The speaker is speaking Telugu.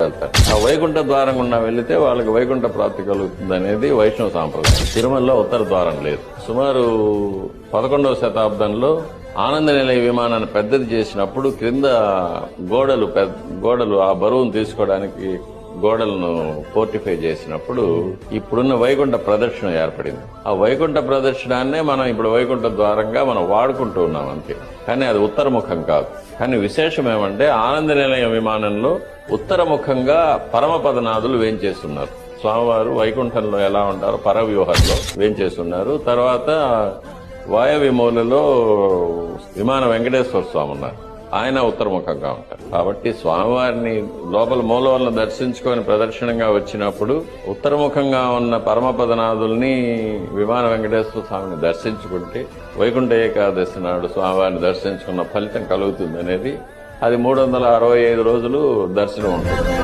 వెళ్తారు. ఆ వైకుంఠ ద్వారం గుండా వెళితే వాళ్ళకి వైకుంఠ ప్రాప్తి కలుగుతుంది అనేది వైష్ణవ సాంప్రదాయం. తిరుమలలో ఉత్తర ద్వారం లేదు. సుమారు 11వ శతాబ్దంలో ఆనంద నిలయ విమానాన్ని పెద్దది చేసినప్పుడు క్రింద గోడలు ఆ బరువును తీసుకోవడానికి గోడలను ఫోర్టిఫై చేసినప్పుడు ఇప్పుడున్న వైకుంఠ ప్రదర్శన ఏర్పడింది. ఆ వైకుంఠ ప్రదర్శనాన్నే మనం ఇప్పుడు వైకుంఠ ద్వారంగా మనం వాడుకుంటూ ఉన్నాం అంతే. కానీ అది ఉత్తరముఖం కాదు. కానీ విశేషం ఏమంటే ఆనంద నిలయ విమానంలో ఉత్తరముఖంగా పరమపదనాథులు వేంచేస్తున్నారు. స్వామివారు వైకుంఠంలో ఎలా ఉంటారో పరవ్యూహంలో వేంచేస్తున్నారు. తర్వాత వాయవ్యమూలలో విమాన వెంకటేశ్వర స్వామి ఉన్నారు. ఆయన ఉత్తరముఖంగా ఉంటారు. కాబట్టి స్వామివారిని లోపల మూలవలను దర్శించుకొని ప్రదర్శనంగా వచ్చినప్పుడు ఉత్తరముఖంగా ఉన్న పరమపదనాథుల్ని విమాన వెంకటేశ్వర స్వామిని దర్శించుకుంటే వైకుంఠ ఏకాదశి నాడు స్వామివారిని దర్శించుకున్న ఫలితం కలుగుతుంది అనేది అది 365 రోజులు దర్శనం ఉంటుంది.